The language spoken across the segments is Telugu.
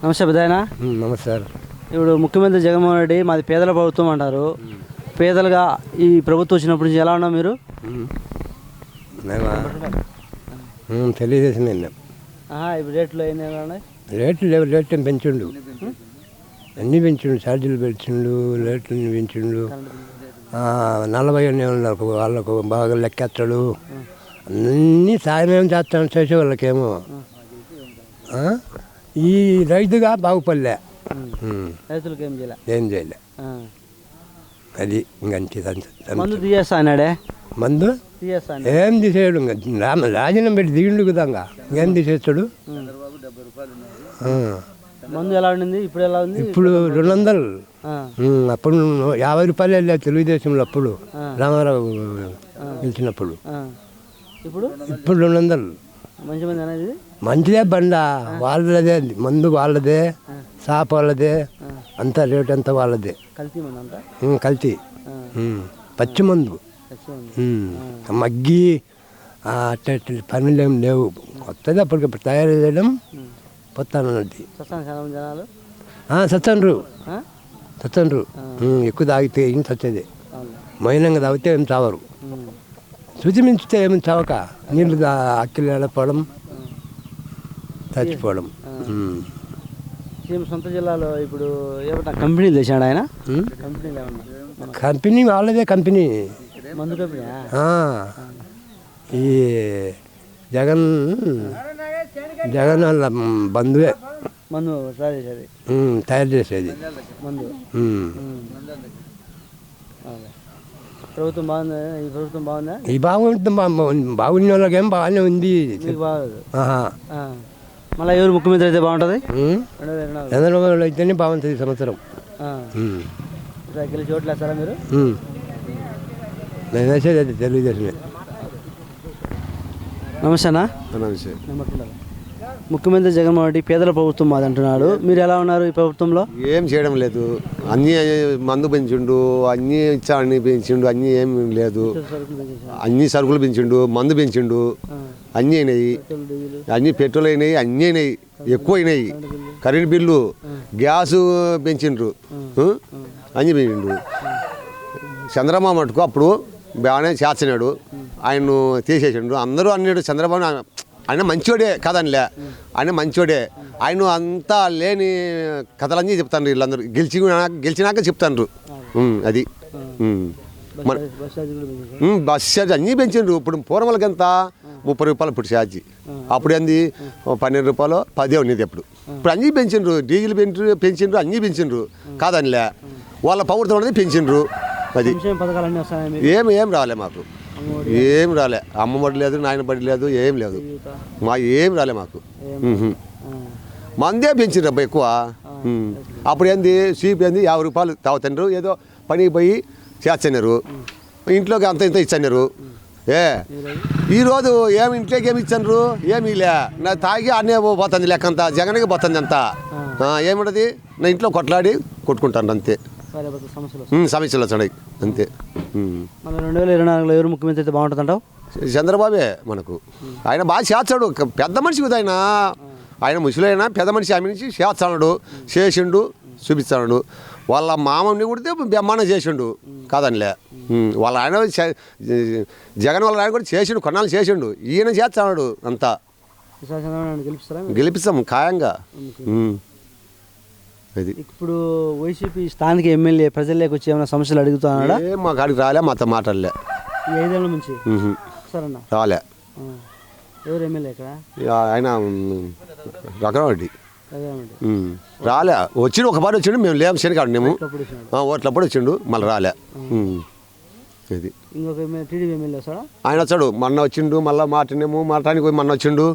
నమస్తే పెద్దాయన. నమస్తే సార్. ఇప్పుడు ముఖ్యమంత్రి జగన్మోహన్ రెడ్డి మాది పేదల ప్రభుత్వం అంటారు. పేదలుగా ఈ ప్రభుత్వం వచ్చినప్పటి నుంచి ఎలా ఉన్నాం మీరు? తెలియజేసిన ఇప్పుడు రేట్లు అయినా ఉన్నాయి. రేట్లు లేవు, రేట్లు పెంచిండు, అన్నీ పెంచిండు, ఛార్జీలు పెంచిండు, రేట్లు పెంచిండు. 40 ఉన్నారు వాళ్ళకు బాగా లెక్కెత్తాడు, అన్నీ సాయం చేస్తాను చేసే వాళ్ళకేమో. ఈ రైతుగా బాగుపడలే, రైతులకు ఏం చేయలే. అది ఇంకంతే. మందు తీయేస్తా అన్నాడే, మందు ఏం తీసేయడు, రాజీనామా పెట్టి దిగిండు కదా, ఇంకేం తీసేస్తాడు. మందు ఎలా ఉండింది, ఇప్పుడు ఎలా ఉంది? ఇప్పుడు 200. అప్పుడు 50 రూపాయలు వెళ్ళారు తెలుగుదేశంలో, అప్పుడు రామారావు గెలిచినప్పుడు. ఇప్పుడు 200. మంచి మంది అనేది మంచిదే, బండ వాళ్ళదే, మందు వాళ్ళదే, సాప వాళ్ళదే, అంతా రేటు అంతా వాళ్ళదే. కల్తీ మంది అంతా, కల్తీ పచ్చి మందు, మగ్గి అట్ట పనులు ఏం లేవు. కొత్తది అప్పటికప్పుడు తయారు చేయడం పొత్తానది. జనాలు సత్తండ్రు ఎక్కువ తాగితే ఏం చచ్చేది, మైనంగా తాగితే ఏం చావరు. శుచి మించితే ఏమి చావక నీళ్ళు అక్కిలు వెళ్ళకపోవడం, చచ్చిపోవడం. సొంత జిల్లాలో ఇప్పుడు ఏమన్నా కంపెనీలు తెచ్చాడు ఆయన? కంపెనీ వాళ్ళదే, కంపెనీ మందు కంపెనీ. ఈ జగన్ వాళ్ళ బంధువే మందు తయారు చేసేది మందు. ప్రభుత్వం బాగుందా? ఈ ప్రభుత్వం బాగుందా? ఈ బాగున్న వాళ్ళకేం బాగానే ఉంది. మళ్ళీ ఎవరు ముఖ్యమంత్రి అయితే బాగుంటుంది? చంద్రబాబు అయితేనే బాగుంటుంది ఈ సంవత్సరం. గెలిచి ఓట్లు వేస్తారా మీరు? నేను వేసేది అయితే తెలుగుదేశమే. నమస్తే అన్న. నమస్తే. ముఖ్యమంత్రి జగన్మోహన్ రెడ్డి పేదల ప్రభుత్వం మాది అంటున్నాడు. మీరు ఎలా ఉన్నారు ఈ ప్రభుత్వంలో? ఏం చేయడం లేదు, అన్నీ మందు పెంచిండు, అన్నీ ఇచ్చాడని పెంచిండు, అన్నీ ఏం లేదు. అన్ని సరుకులు పెంచిండు, మందు పెంచిండు, అన్నీ అయినాయి. అన్నీ పెట్రోల్ అయినాయి, అన్నీ అయినాయి, ఎక్కువ అయినాయి. కరెంట్ బిల్లు, గ్యాసు పెంచిండ్రు, అన్నీ పెంచిండు. చంద్రబాబు మటుకు అప్పుడు బాగానే చేస్తున్నాడు, ఆయన్ను తీసేసిండు. అందరూ అన్నాడు చంద్రబాబు ఆయన మంచోడే కాదనిలే, ఆయన మంచోడే. ఆయన అంతా లేని కథలన్నీ చెప్తాను వీళ్ళందరూ, గెలిచినాక చెప్తాను. అది బస్ ఛార్జ్ అన్నీ పెంచిండ్రు. ఇప్పుడు పూర్వలకి ఎంత 30 రూపాయలు ఇప్పుడు ఛార్జీ, అప్పుడు ఏంది 12 రూపాయలు 10 ఉండేది. ఇప్పుడు అన్నీ పెంచిండ్రు, డీజిల్ పెంచిండ్రు, అన్నీ పెంచిండ్రు కాదనిలే. వాళ్ళ ప్రభుత్వం అనేది పెంచిండ్రు. అది ఏం రాలే మాకు, ఏం రాలే. అమ్మఒడి లేదు, నాయన బడి లేదు, ఏం లేదు, ఏం రాలే మాకు. మందే పెంచిండ్రు అబ్బా ఎక్కువ. అప్పుడు ఏంది సీప్ ఏంది 50 రూపాయలు తాగుతుండ్రు, ఏదో పనికి పోయి చేస్తున్నారు, ఇంట్లోకి అంత ఇంత ఇచ్చన్నారు. ఈరోజు ఏమి ఇంట్లోకి ఏమి ఇచ్చండ్రు, ఏమీ లే. నా తాగి అన్నీ పోతుంది లెక్కంతా, జగన్కి పోతుంది అంతా. ఏముండదు, నా ఇంట్లో కొట్లాడి కొట్టుకుంటాను అంతే, సమస్యలు వచ్చాయి అంతే. 2024లో ఎవరు ముఖ్యమంత్రి అయితే బాగుంటుంది అంటావు? చంద్రబాబే మనకు. ఆయన బాగా చేస్తాడు, పెద్ద మనిషి కదా ఆయన. ఆయన ముసలైనా పెద్ద మనిషి, ఆమె నుంచి చేస్తాడు, చేసిండు, చూపిస్తాడు. వాళ్ళ మామని కూడా బ్రహ్మాండం చేసిండు కాదనిలే. వాళ్ళ ఆయన జగన్ వాళ్ళ ఆయన కూడా చేసిండు, కొన్నాళ్ళు చేసిండు, ఈయన చేస్తాడు అంతా. గెలిపిస్తాం ఖాయంగా. అది ఇప్పుడు వైసీపీ స్థానిక ఎమ్మెల్యే ప్రజల్లోకి వచ్చి ఏమైనా సమస్యలు అడుగుతున్నాడా? మా కాడికి రాలే, మాతో మాట్లాడలే. 5 ఏళ్ళ నుంచి రాలే. ఎవరు ఎమ్మెల్యే ఇక్కడ? ఆయన రఘురామరెడ్డి రాలే. వచ్చిండు, ఒకసారి వచ్చిండు, మేము లేము శనికాడు, మేము ఓట్లప్పుడు వచ్చిండు, మళ్ళీ రాలే. ఇది ఇంకొక టీడీపీ ఎమ్మెల్యే వస్తాడా? ఆయన వచ్చాడు, మొన్న వచ్చిండు, మళ్ళీ మాట్లాడానికి పోయి మొన్న వచ్చిండు.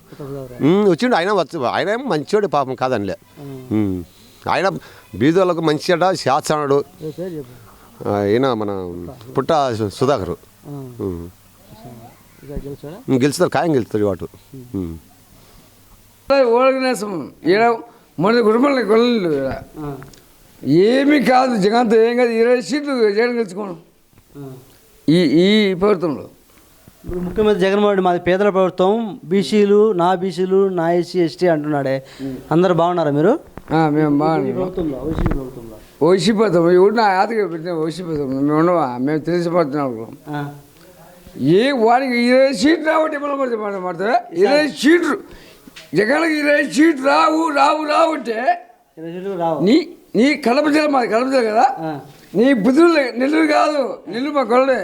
ఆయన ఏమో మంచివాడు పాపం కాదనిలే. ఆయన బీదోళ్ళకు మంచిగా చేస్తున్నాడు. ఈయన మన పుట్ట సుధాకర్ గెలుస్తారు, ఖాయం గెలుస్తారు వాటు. మన కుటుంబాల గొల్లలు ఏమీ కాదు, జగన్తో ఏం కాదు. 20 సీట్లు జగన్ గెలుచుకోవడం ఈ ప్రభుత్వంలో. ఇప్పుడు ముఖ్యమంత్రి జగన్మోహన్ రెడ్డి మాది పేదల ప్రభుత్వం, బీసీలు, నా ఎస్సీ ఎస్టీ అంటున్నాడే, అందరు బాగున్నారా మీరు? మేము బాగా ప్రభుత్వంలో వైసీపీ ప్రభుత్వంలో ఓసిపోతాం ఇప్పుడు నా ఆతగా పెట్టిన ఓసిపోతాం మేము ఉండవా మేము తెలిసిపోతున్నాం ఏ వాడికి 20 సీట్లు రావట్టి మనం పడతా 20 సీట్లు జగన్కి 20 సీట్లు రావు అంటే నీ కడప జిల్లా మాది కడప జిల్లా కదా నీ బుద్ధులు నెల్లూరు కాదు నెల్లూరు మా కొలడే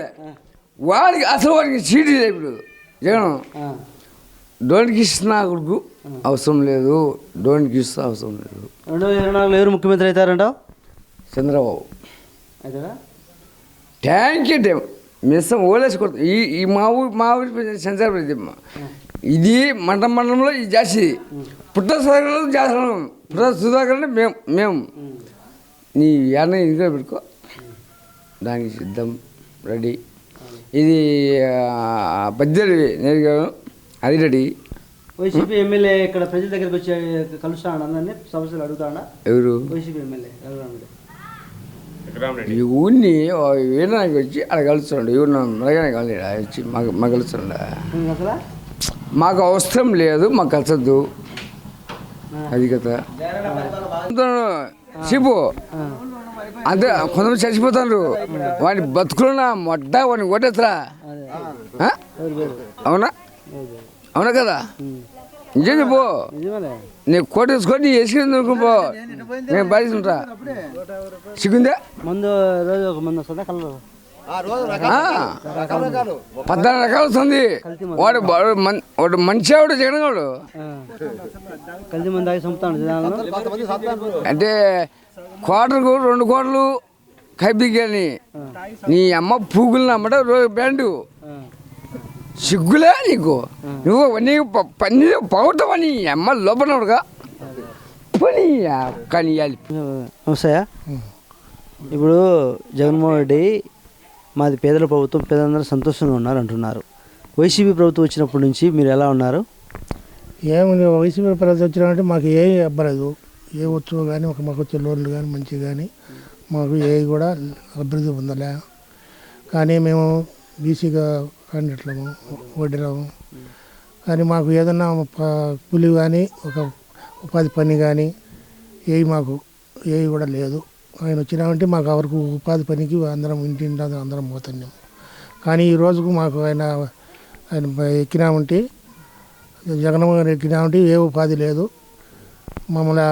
వాడికి అసలు వాడికి సీటు ఇప్పుడు జగన్ డోంట్ కిష్ణ కొడుకు అవసరం లేదు డోంట్ కిష్ణ అవసరం లేదు 2024 ఎవరు ముఖ్యమంత్రి అవుతారంటావు? చంద్రబాబు అవుతారా? ట్యాంక్ మిస్సం ఓలేసి కొడుతుంది ఈ మా ఊరి సంచారపడి ఇది మండలంలో ఇది జాస్తి పుట్ట సుధాకర్ చేస్తున్నాం పుట్ట సుధాకర్ అంటే మేము నీ యాన్న ఇంట్లో పెట్టుకో దానికి సిద్ధం రెడీ ఇది బద్దెలు నేరుగాను అది రెడీ వైసీపీ ఎమ్మెల్యే ఇక్కడ ప్రజల దగ్గరికి వచ్చి కలుస్తాడు అందరినీ సమస్యలు అడుగుతాడా? ఎవరు వైసీపీ ఎమ్మెల్యే ఈ ఊరిని వీళ్ళకి వచ్చి అక్కడ కలుస్తున్నాడు ఎవరు మరగానే కలిడా వచ్చి మాకు కలుస్తున్నాడా? అసలు మాకు అవసరం లేదు మాకు కలిసద్దు అది కదా చెప్పు అంతే కొంతమంది చచ్చిపోతారు వాడిని బతుకులున్నా మొడ్డ వాడిని కొట్టేస్తారా అవునా అవునా కదా నిజం చెప్పు నేను కోటేసుకొని నీ వేసుకుని పో నేను బాధిస్తుంటా సిగ్గుందా మందు రోజు ఒక మందు వస్తుందా కలర్ 14 రకాలు వస్తుంది వాడు మంచి ఆవిడ జగన్ వాడు కలిసి మంది దాగి చంపుతాడు అంటే క్వార్టర్కు 2 కోట్లు కైపిగాని నీ అమ్మ పూగులు అమ్మట బ్యాండు సిగ్గులే నీకు నీకు పని పౌడతావా నీ అమ్మ లోపలగా పని కానీ నమస్తయా. ఇప్పుడు జగన్మోహన్ రెడ్డి మాది పేదల ప్రభుత్వం పేదలందరూ సంతోషంగా ఉన్నారు అంటున్నారు. వైసీపీ ప్రభుత్వం వచ్చినప్పటి నుంచి మీరు ఎలా ఉన్నారు? ఏముంది వైసీపీ ప్రభుత్వం వచ్చినామంటే మాకు ఏ అబ్బలేదు ఏ వచ్చు కానీ మాకు వచ్చే లోన్లు కానీ మంచి కానీ మాకు ఏ కూడా అభివృద్ధి పొందలే. కానీ మేము బీసీగా క్యాండిడేట్లము వడ్డీలము కానీ మాకు ఏదన్నా కూలి కానీ ఒక ఉపాధి పని కానీ మాకు ఏ కూడా లేదు. ఆయన వచ్చినామంటే మాకు వరకు ఉపాధి పనికి అందరం ఇంటి అందరం పోతున్నాం. కానీ ఈ రోజుకు మాకు ఆయన ఎక్కినామంటే జగన్మోహన్ ఎక్కినామంటే ఏ ఉపాధి లేదు, మమ్మల్ని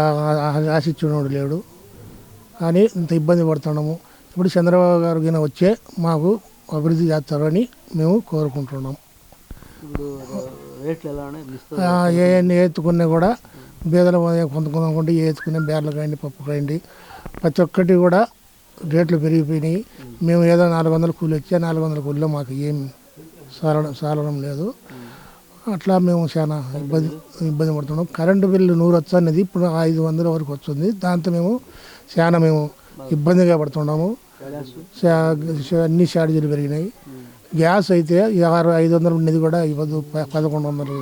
ఆశించున్నాడు లేడు. కానీ ఇంత ఇబ్బంది పడుతున్నాము. ఇప్పుడు చంద్రబాబు గారు కింద వచ్చే మాకు అభివృద్ధి చేస్తారని మేము కోరుకుంటున్నాం. ఏ ఎత్తుకున్నా కూడా బేదల కొంతకుంటే ఏ ఎత్తుకునే బేర్లు కాయండి పప్పు కాయండి ప్రతి ఒక్కటి కూడా రేట్లు పెరిగిపోయినాయి. మేము ఏదో 400 కూలి వచ్చే 400 కూలిలో మాకు ఏం సాలడం లేదు. అట్లా మేము చాలా ఇబ్బంది పడుతున్నాం. కరెంటు బిల్లు 100 వచ్చనేది ఇప్పుడు 500 వరకు వస్తుంది. దాంతో మేము చాలా ఇబ్బందిగా పడుతున్నాము. అన్ని ఛార్జీలు పెరిగినాయి. గ్యాస్ అయితే 500 ఉండేది కూడా ఇవ్వదు 1100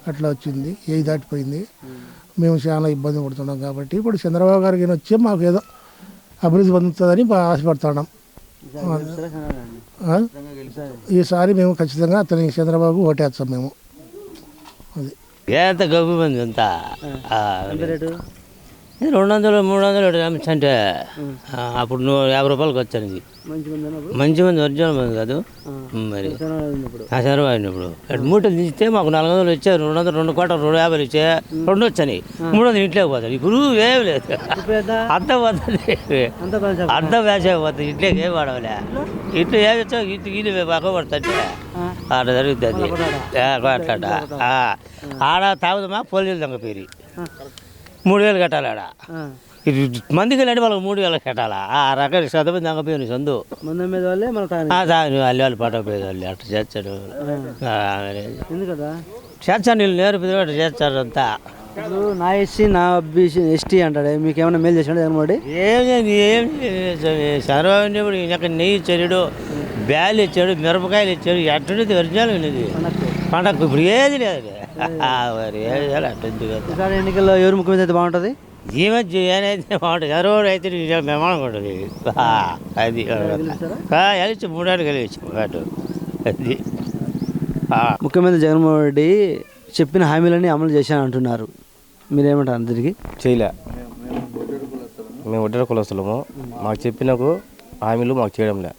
అట్లా వచ్చింది. దాటిపోయింది. మేము చాలా ఇబ్బంది పడుతున్నాం. కాబట్టి ఇప్పుడు చంద్రబాబు గారికి వచ్చి మాకు ఏదో అభివృద్ధి పొందుతుందని ఆశపడుతున్నాం. ఈసారి మేము ఖచ్చితంగా అతనికి చంద్రబాబు ఓటేస్తాం మేము. అది ఎంత గబ్బు మంది అంతా 200 300 అంటే అప్పుడు 50 రూపాయలకి వచ్చాను. ఇది మంచి మంది ఒరిజినల్ మంది కాదు మరి చంద్రబాబు అయినప్పుడు మూటలు తీస్తే మాకు 400 వచ్చాయి. 200 2 కోట్ల 250 వచ్చాయి. 2 వచ్చాయి. 300 ఇంట్లోకి పోతాడు. ఇప్పుడు ఏమి లేదు. అంత పోతుంది అంత వేసే పోతుంది. ఇంట్లోకి ఏం వాడవలే. ఇట్లు ఏమి వచ్చా ఇట్లు గీళ్ళు బాగా పడుతుంటే ఆడ జరుగుతుంది. అట్లా ఆడ తాగుదమా పోలీసులు దొంగ పేరు 3000 కట్టాలి. ఆడ మందికి వెళ్ళండి వాళ్ళకి 3000 కట్టాలా. ఆ రకాల చదువు దొంగపోయాను సందు వాళ్ళు పట్టకపోయేది వాళ్ళు అట్లా చేస్తాడు. చేస్తాను వీళ్ళు నేర్పి అట్లా చేస్తారు అంతా. నా ఎస్సీ నా బీసీ ఎస్టీ అంటాడు. మీకు ఏమైనా మేలు చేసాడు జగన్మోహన్ రెడ్డి? ఏం చంద్రబాబు ఇక్కడ నెయ్యి ఇచ్చాడు, బ్యాలు ఇచ్చాడు, మిరపకాయలు ఇచ్చాడు. ఎట్టుండేది ఒరిజినల్ ఉండేది పండగ. ఇప్పుడు ఏది లేదు. మరి ఏది అట్లా ఎన్నికల్లో ఎవరు ముఖ్యమంత్రి అయితే బాగుంటుంది? ఈ మధ్య ఏనైతే బాగుంటుంది. ఎవరు అయితే మెమానం ఉంటుంది. అది కలిసి 3 ఏళ్ళు కలిసి అటు అది. ముఖ్యమంత్రి జగన్మోహన్ రెడ్డి చెప్పిన హామీలన్నీ అమలు చేశాను అంటున్నారు. మీరేమంటారు అందరికి? చేయలే. మేము ఒడ్డర కులస్తులము. మాకు చెప్పినకు హామీలు మాకు చేయడంలే.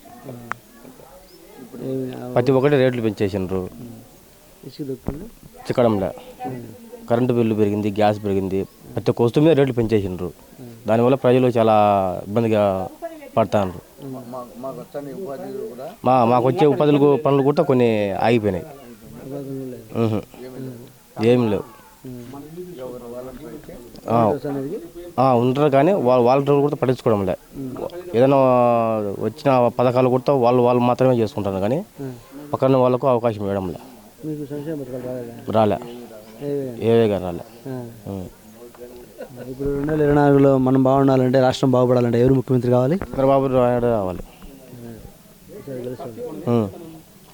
ప్రతి ఒక్కటి రేట్లు పెంచేసినారు. చిక్కడంలే. కరెంటు బిల్లు పెరిగింది, గ్యాస్ పెరిగింది, ప్రతి ఒక్క వస్తువు మీద రేట్లు పెంచేసినారు. దానివల్ల ప్రజలు చాలా ఇబ్బందిగా పడుతున్నారు. మాకు వచ్చే ఉపాధి పనులు కూడా కొన్ని ఆగిపోయినాయి. ఏమి లేవు. ఉంటారు కానీ వాళ్ళ కూడా పట్టించుకోవడం లే. ఏదైనా వచ్చిన పథకాలు కూడా వాళ్ళు మాత్రమే చేసుకుంటారు కానీ పక్కన వాళ్ళకు అవకాశం ఇవ్వడం లే. రాలే. ఏవేగా రాలే. ఇప్పుడు 2024లో మనం బాగుండాలంటే, రాష్ట్రం బాగుపడాలంటే ఎవరు ముఖ్యమంత్రి కావాలి? చంద్రబాబు నాయుడు కావాలి.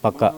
పక్కా.